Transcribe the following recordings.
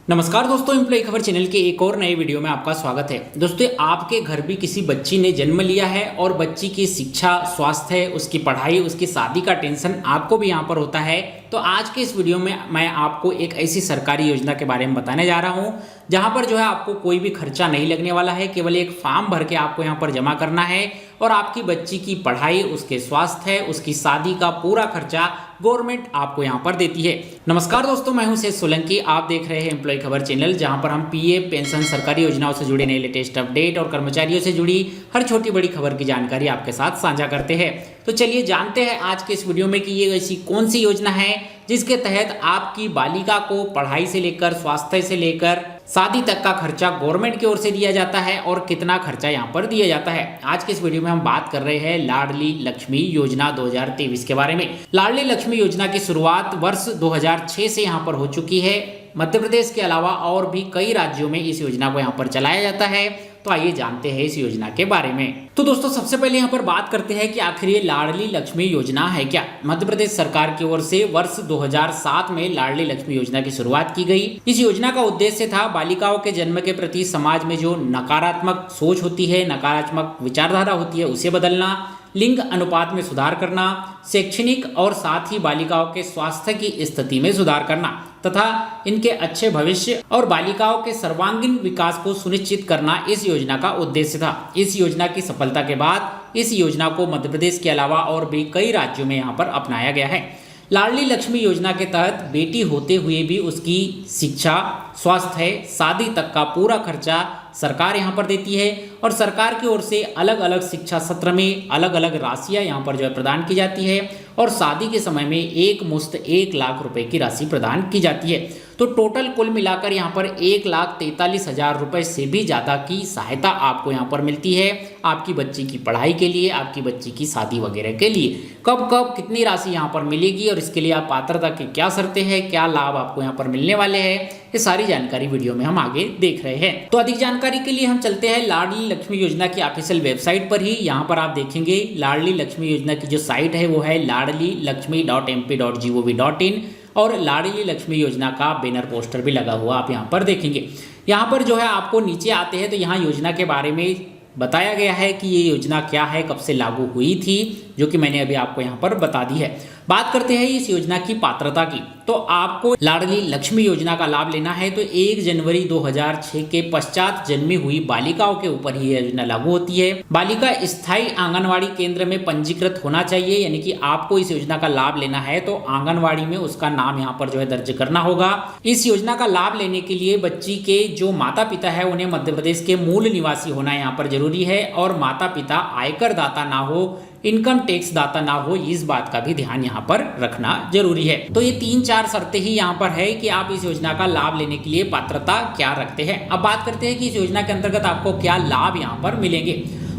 नमस्कार दोस्तों, एम्प्लॉय खबर चैनल के एक और नए वीडियो में आपका स्वागत है। दोस्तों, आपके घर भी किसी बच्ची ने जन्म लिया है और बच्ची की शिक्षा, स्वास्थ्य, उसकी पढ़ाई, उसकी शादी का टेंशन आपको भी यहाँ पर होता है। तो आज के इस वीडियो में मैं आपको एक ऐसी सरकारी योजना के बारे में बताने जा रहा हूँ जहाँ पर जो है आपको कोई भी खर्चा नहीं लगने वाला है। केवल एक फॉर्म भर के आपको यहाँ पर जमा करना है और आपकी बच्ची की पढ़ाई, उसके स्वास्थ्य, उसकी शादी का पूरा खर्चा गवर्नमेंट आपको यहाँ पर देती है। नमस्कार दोस्तों, मैं हूं शेष सोलंकी। आप देख रहे हैं एम्प्लॉय खबर चैनल, जहां पर हम पीएफ, पेंशन, सरकारी योजनाओं से जुड़े नए लेटेस्ट अपडेट और कर्मचारियों से जुड़ी हर छोटी बड़ी खबर की जानकारी आपके साथ साझा करते हैं। तो चलिए जानते हैं आज के इस वीडियो में कि ये ऐसी कौन सी योजना है जिसके तहत आपकी बालिका को पढ़ाई से लेकर, स्वास्थ्य से लेकर शादी तक का खर्चा गवर्नमेंट की ओर से दिया जाता है और कितना खर्चा यहाँ पर दिया जाता है। आज के इस वीडियो में हम बात कर रहे हैं लाडली लक्ष्मी योजना 2023 के बारे में। लाडली लक्ष्मी योजना की शुरुआत वर्ष 2006 से यहाँ पर हो चुकी है। मध्य प्रदेश के अलावा और भी कई राज्यों में इस योजना को यहाँ पर चलाया जाता है। तो आइए जानते हैं इस योजना के बारे में। तो दोस्तों, सबसे पहले यहाँ पर बात करते हैं कि आखिर ये लाडली लक्ष्मी योजना है क्या। मध्य प्रदेश सरकार की ओर से वर्ष 2007 में लाडली लक्ष्मी योजना की शुरुआत की गई। इस योजना का उद्देश्य था बालिकाओं के जन्म के प्रति समाज में जो नकारात्मक सोच होती है, नकारात्मक विचारधारा होती है, उसे बदलना, लिंग अनुपात में सुधार करना, शैक्षणिक और साथ ही बालिकाओं के स्वास्थ्य की स्थिति में सुधार करना तथा इनके अच्छे भविष्य और बालिकाओं के सर्वांगीण विकास को सुनिश्चित करना इस योजना का उद्देश्य था। इस योजना की सफलता के बाद इस योजना को मध्य प्रदेश के अलावा और भी कई राज्यों में यहाँ पर अपनाया गया है। लाडली लक्ष्मी योजना के तहत बेटी होते हुए भी उसकी शिक्षा, स्वास्थ्य, शादी तक का पूरा खर्चा सरकार यहाँ पर देती है और सरकार की ओर से अलग अलग शिक्षा सत्र में अलग अलग राशियाँ यहाँ पर जो है प्रदान की जाती है और शादी के समय में एक मुश्त 1 लाख रुपए की राशि प्रदान की जाती है। तो टोटल कुल मिलाकर यहाँ पर 1,43,000 रुपए से भी ज़्यादा की सहायता आपको यहाँ पर मिलती है आपकी बच्ची की पढ़ाई के लिए, आपकी बच्ची की शादी वगैरह के लिए। कब कब कितनी राशि यहाँ पर मिलेगी और इसके लिए आप पात्रता की क्या शर्तें हैं, क्या लाभ आपको यहाँ पर मिलने वाले हैं, ये सारी जानकारी वीडियो में हम आगे देख रहे हैं। तो अधिक जानकारी के लिए हम चलते हैं लाडली लक्ष्मी योजना की ऑफिशियल वेबसाइट पर ही। यहाँ पर आप देखेंगे लाडली लक्ष्मी योजना की जो साइट है वो है ladlilakshmi.mp.gov.in और लाडली लक्ष्मी योजना का बैनर पोस्टर भी लगा हुआ आप यहाँ पर देखेंगे। यहाँ पर जो है आपको नीचे आते हैं तो यहाँ योजना के बारे में बताया गया है कि ये योजना क्या है, कब से लागू हुई थी, जो कि मैंने अभी आपको यहाँ पर बता दी है। बात करते हैं इस योजना की पात्रता की। तो आपको लाडली लक्ष्मी योजना का लाभ लेना है तो 1 जनवरी 2006 के पश्चात जन्मी हुई बालिकाओं के ऊपर ही योजना लागू होती है। बालिका स्थायी आंगनवाड़ी केंद्र में पंजीकृत होना चाहिए, यानी कि आपको इस योजना का लाभ लेना है तो आंगनवाड़ी में उसका नाम यहाँ पर जो है दर्ज करना होगा। इस योजना का लाभ लेने के लिए बच्ची के जो माता पिता है उन्हें मध्य प्रदेश के मूल निवासी होना यहाँ पर जरूरी है और माता पिता आयकर दाता ना हो, इनकम टैक्स दाता ना हो, इस बात का भी ध्यान यहाँ पर रखना जरूरी है। तो ये 3-4 शर्तें ही यहाँ पर है कि आप इस योजना का लाभ लेने के लिए पात्रता क्या रखते हैं। अब बात करते हैं कि इस योजना के अंतर्गत आपको क्या लाभ यहाँ पर मिलेंगे।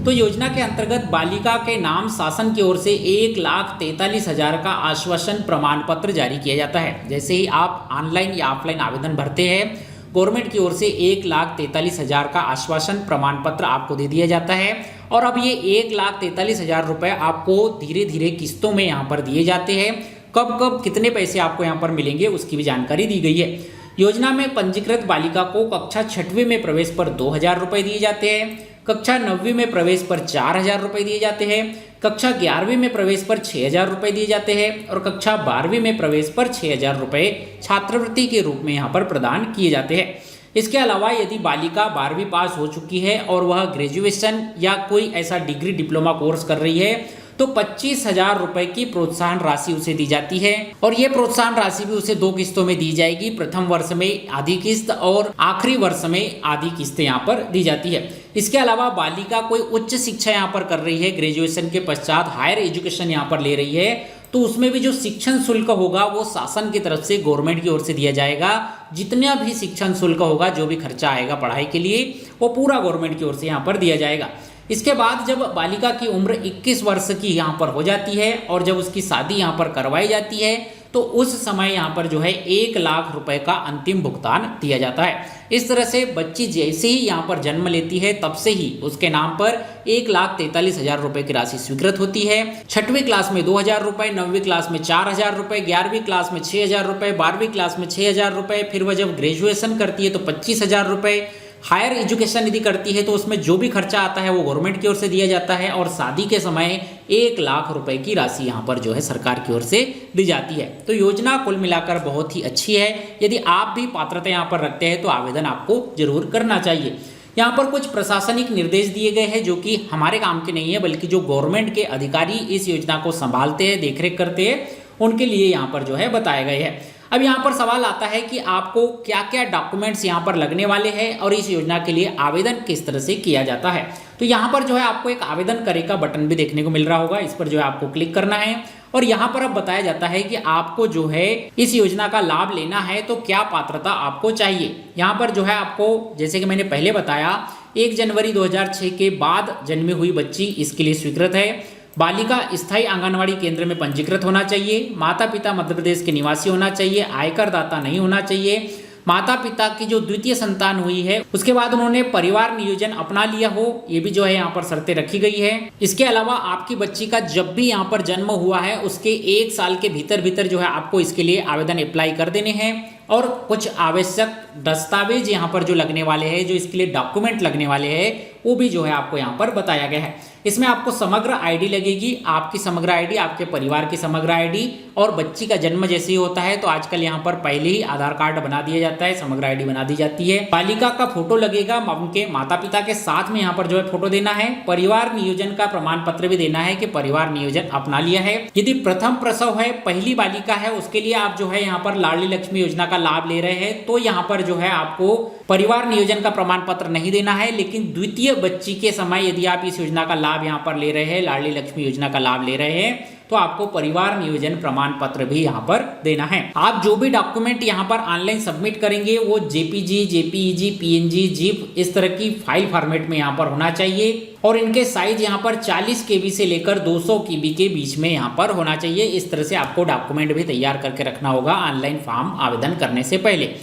तो योजना के अंतर्गत बालिका के नाम शासन की ओर से 1,43,000 का आश्वासन प्रमाण पत्र जारी किया जाता है। जैसे ही आप ऑनलाइन या ऑफलाइन आवेदन भरते हैं, गवर्नमेंट की ओर से 1,43,000 का आश्वासन प्रमाण पत्र आपको दे दिया जाता है और अब ये 1,43,000 रुपए आपको धीरे धीरे किस्तों में यहाँ पर दिए जाते हैं। कब कब कितने पैसे आपको यहाँ पर मिलेंगे उसकी भी जानकारी दी गई है। योजना में पंजीकृत बालिका को कक्षा 6वीं में प्रवेश पर 2,000 रुपए दिए जाते हैं, कक्षा 9वीं में प्रवेश पर 4,000 रुपए दिए जाते हैं, कक्षा 11वीं में प्रवेश पर 6,000 रुपए दिए जाते हैं और कक्षा 12वीं में प्रवेश पर 6,000 रुपए छात्रवृत्ति के रूप में यहाँ पर प्रदान किए जाते हैं। इसके अलावा यदि बालिका 12वीं पास हो चुकी है और वह ग्रेजुएशन या कोई ऐसा डिग्री डिप्लोमा कोर्स कर रही है तो 25,000 रुपए की प्रोत्साहन राशि उसे दी जाती है और ये प्रोत्साहन राशि भी उसे 2 किस्तों में दी जाएगी। प्रथम वर्ष में आधी किस्त और आखिरी वर्ष में आधी किस्त यहाँ पर दी जाती है। इसके अलावा बालिका कोई उच्च शिक्षा यहाँ पर कर रही है, ग्रेजुएशन के पश्चात हायर एजुकेशन यहाँ पर ले रही है, तो उसमें भी जो शिक्षण शुल्क होगा वो शासन की तरफ से गवर्नमेंट की ओर से दिया जाएगा। जितना भी शिक्षण शुल्क होगा, जो भी खर्चा आएगा पढ़ाई के लिए, वो पूरा गवर्नमेंट की ओर से यहाँ पर दिया जाएगा। इसके बाद जब बालिका की उम्र 21 वर्ष की यहाँ पर हो जाती है और जब उसकी शादी यहाँ पर करवाई जाती है तो उस समय यहाँ पर जो है 1 लाख रुपए का अंतिम भुगतान दिया जाता है। इस तरह से बच्ची जैसे ही यहाँ पर जन्म लेती है तब से ही उसके नाम पर 1,43,000 रुपए की राशि स्वीकृत होती है। 6वीं क्लास में 2,000 रुपए, 9वीं क्लास में 4,000 रुपए, 11वीं क्लास में 6,000 रुपए, 12वीं क्लास में 6,000 रुपए, फिर वह जब ग्रेजुएशन करती है तो 25,000 रुपए, हायर एजुकेशन यदि करती है तो उसमें जो भी खर्चा आता है वो गवर्नमेंट की ओर से दिया जाता है, और शादी के समय 1 लाख रुपए की राशि यहाँ पर जो है सरकार की ओर से दी जाती है। तो योजना कुल मिलाकर बहुत ही अच्छी है। यदि आप भी पात्रता यहाँ पर रखते हैं तो आवेदन आपको जरूर करना चाहिए। यहाँ पर कुछ प्रशासनिक निर्देश दिए गए हैं जो कि हमारे काम के नहीं है, बल्कि जो गवर्नमेंट के अधिकारी इस योजना को संभालते हैं, देखरेख करते हैं, उनके लिए यहाँ पर जो है बताए गए हैं। अब यहाँ पर सवाल आता है कि आपको क्या क्या डॉक्यूमेंट्स यहाँ पर लगने वाले हैं और इस योजना के लिए आवेदन किस तरह से किया जाता है। तो यहाँ पर जो है आपको एक आवेदन करे का बटन भी देखने को मिल रहा होगा, इस पर जो है आपको क्लिक करना है और यहाँ पर अब बताया जाता है कि आपको जो है इस योजना का लाभ लेना है तो क्या पात्रता आपको चाहिए। यहाँ पर जो है आपको, जैसे कि मैंने पहले बताया, 1 जनवरी 2006 के बाद जन्मी हुई बच्ची इसके लिए स्वीकृत है। बालिका स्थायी आंगनवाड़ी केंद्र में पंजीकृत होना चाहिए, माता पिता मध्य प्रदेश के निवासी होना चाहिए, आयकर दाता नहीं होना चाहिए, माता पिता की जो द्वितीय संतान हुई है उसके बाद उन्होंने परिवार नियोजन अपना लिया हो, ये भी जो है यहाँ पर शर्तें रखी गई है। इसके अलावा आपकी बच्ची का जब भी यहाँ पर जन्म हुआ है उसके 1 साल के भीतर जो है आपको इसके लिए आवेदन अप्लाई कर देने हैं, और कुछ आवश्यक दस्तावेज यहाँ पर जो लगने वाले हैं, जो इसके लिए डॉक्यूमेंट लगने वाले हैं, वो भी जो है आपको यहाँ पर बताया गया है। इसमें आपको समग्र आईडी लगेगी, आपकी समग्र आईडी, आपके परिवार की समग्र आईडी, और बच्ची का जन्म जैसे ही होता है तो आजकल यहाँ पर पहले ही आधार कार्ड बना दिया जाता है, समग्र आईडी बना दी जाती है। बालिका का फोटो लगेगा, उनके माता पिता के साथ में यहाँ पर जो है फोटो देना है। परिवार नियोजन का प्रमाण पत्र भी देना है कि परिवार नियोजन अपना लिया है। यदि प्रथम प्रसव है, पहली बालिका है, उसके लिए आप जो है यहाँ पर लाडली लक्ष्मी योजना का लाभ ले रहे हैं तो यहाँ पर जो है आपको परिवार नियोजन का प्रमाण पत्र नहीं देना है। लेकिन द्वितीय बच्ची के समय यदि आप इस योजना का लाभ यहाँ पर ले रहे हैं, लाडली लक्ष्मी योजना का लाभ ले रहे हैं, तो आपको परिवार नियोजन प्रमाण पत्र भी यहाँ पर देना है। आप जो भी डॉक्यूमेंट यहाँ पर ऑनलाइन सबमिट करेंगे वो जेपीजी, जेपीईजी, पीएनजी, जीप, इस तरह की फाइल फॉर्मेट में यहाँ पर होना चाहिए, और इनके साइज यहाँ पर 40 KB से लेकर 200 KB के बीच में यहाँ पर होना चाहिए। इस तरह से आपको डॉक्यूमेंट भी तैयार करके रखना होगा ऑनलाइन फॉर्म आवेदन करने से पहले।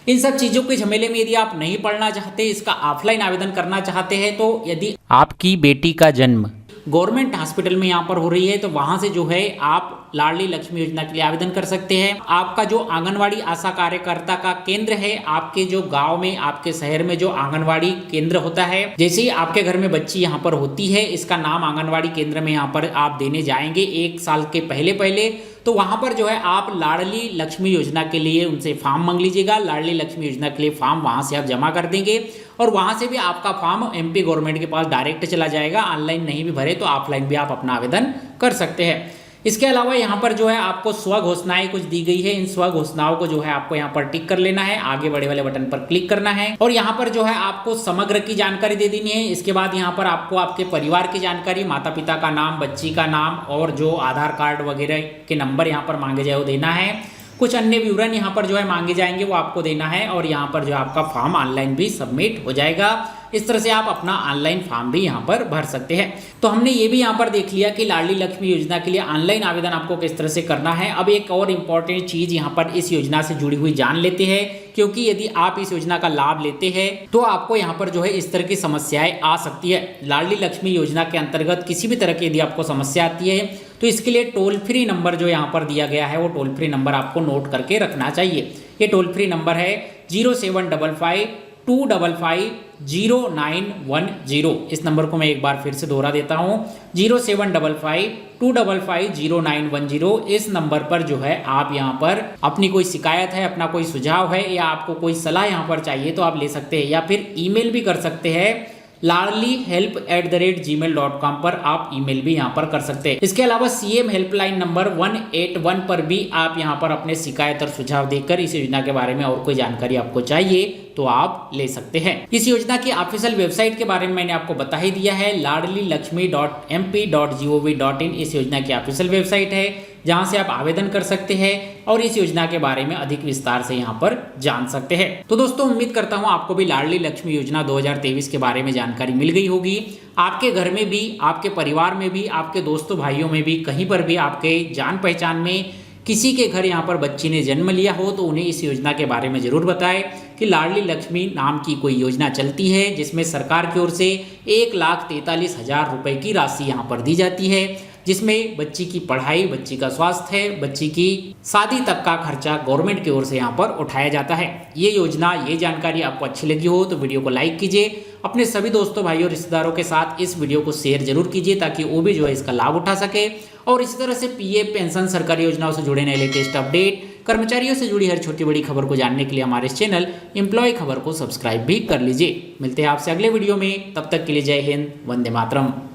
इन सब चीजों के झमेले में यदि आप नहीं पढ़ना चाहते, इसका ऑफलाइन आवेदन करना चाहते हैं, तो यदि आपकी बेटी का जन्म गवर्नमेंट हॉस्पिटल में यहाँ पर हो रही है तो वहां से जो है आप लाडली लक्ष्मी योजना के लिए आवेदन कर सकते हैं। आपका जो आंगनवाड़ी आशा कार्यकर्ता का केंद्र है, आपके जो गांव में, आपके शहर में जो आंगनवाड़ी केंद्र होता है, जैसे ही आपके घर में बच्ची यहाँ पर होती है, इसका नाम आंगनवाड़ी केंद्र में यहाँ पर आप देने जाएंगे 1 साल के पहले, तो वहां पर जो है आप लाडली लक्ष्मी योजना के लिए उनसे फॉर्म मांग लीजिएगा। लाडली लक्ष्मी योजना के लिए फॉर्म वहां से आप जमा कर देंगे और वहां से भी आपका फॉर्म MP गवर्नमेंट के पास डायरेक्ट चला जाएगा। ऑनलाइन नहीं भी भरे तो ऑफलाइन भी आप अपना आवेदन कर सकते हैं। इसके अलावा यहाँ पर जो है आपको स्व घोषणाएं कुछ दी गई है, इन स्व घोषणाओं को जो है आपको यहाँ पर टिक कर लेना है, आगे बढ़े वाले बटन पर क्लिक करना है, और यहाँ पर जो है आपको समग्र की जानकारी दे देनी है। इसके बाद यहाँ पर आपको आपके परिवार की जानकारी, माता पिता का नाम, बच्ची का नाम, और जो आधार कार्ड वगैरह के नंबर यहाँ पर मांगे जाए वो देना है। कुछ अन्य विवरण यहाँ पर जो है मांगे जाएंगे वो आपको देना है, और यहाँ पर जो आपका फॉर्म ऑनलाइन भी सबमिट हो जाएगा। इस तरह से आप अपना ऑनलाइन फॉर्म भी यहाँ पर भर सकते हैं। तो हमने ये भी यहाँ पर देख लिया कि लाडली लक्ष्मी योजना के लिए ऑनलाइन आवेदन आपको किस तरह से करना है। अब एक और इम्पॉर्टेंट चीज यहाँ पर इस योजना से जुड़ी हुई जान लेते हैं, क्योंकि यदि आप इस योजना का लाभ लेते हैं तो आपको यहाँ पर जो है इस तरह की समस्याएं आ सकती है। लाडली लक्ष्मी योजना के अंतर्गत किसी भी तरह की यदि आपको समस्या आती है तो इसके लिए टोल फ्री नंबर जो यहाँ पर दिया गया है वो टोल फ्री नंबर आपको नोट करके रखना चाहिए। ये टोल फ्री नंबर है 0755-255-0910। इस नंबर को मैं एक बार फिर से दोहरा देता हूँ, 0755-255-0910। इस नंबर पर जो है आप यहाँ पर अपनी कोई शिकायत है, अपना कोई सुझाव है, या आपको कोई सलाह यहाँ पर चाहिए तो आप ले सकते हैं, या फिर ईमेल भी कर सकते हैं। ladlihelp@gmail.com पर आप ईमेल भी यहाँ पर कर सकते हैं। इसके अलावा CM हेल्पलाइन नंबर 181 पर भी आप यहाँ पर अपने शिकायत और सुझाव देकर इस योजना के बारे में और कोई जानकारी आपको चाहिए तो आप ले सकते हैं। इस योजना की ऑफिशियल वेबसाइट के बारे में मैंने आपको बता ही दिया है, ladlilakshmi.mp.gov.in इस योजना की ऑफिशियल वेबसाइट है, जहां से आप आवेदन कर सकते हैं और इस योजना के बारे में अधिक विस्तार से यहाँ पर जान सकते हैं। तो दोस्तों, उम्मीद करता हूँ आपको भी लाडली लक्ष्मी योजना 2023 के बारे में जानकारी मिल गई होगी। आपके घर में भी, आपके परिवार में भी, आपके दोस्तों भाइयों में भी, कहीं पर भी आपके जान पहचान में किसी के घर यहाँ पर बच्ची ने जन्म लिया हो तो उन्हें इस योजना के बारे में ज़रूर बताएं कि लाडली लक्ष्मी नाम की कोई योजना चलती है जिसमें सरकार की ओर से 1,43,000 रुपए की राशि यहाँ पर दी जाती है, जिसमें बच्ची की पढ़ाई, बच्ची का स्वास्थ्य, बच्ची की शादी तक का खर्चा गवर्नमेंट की ओर से यहाँ पर उठाया जाता है। ये योजना, ये जानकारी आपको अच्छी लगी हो तो वीडियो को लाइक कीजिए, अपने सभी दोस्तों, भाइयों, रिश्तेदारों के साथ इस वीडियो को शेयर जरूर कीजिए ताकि वो भी जो है इसका लाभ उठा सके। और इसी तरह से पीएफ, पेंशन, सरकारी योजनाओं से जुड़े नए लेटेस्ट अपडेट, कर्मचारियों से जुड़ी हर छोटी बड़ी खबर को जानने के लिए हमारे इस चैनल एम्प्लॉय खबर को सब्सक्राइब भी कर लीजिए। मिलते हैं आपसे अगले वीडियो में, तब तक के लिए जय हिंद, वंदे मातरम।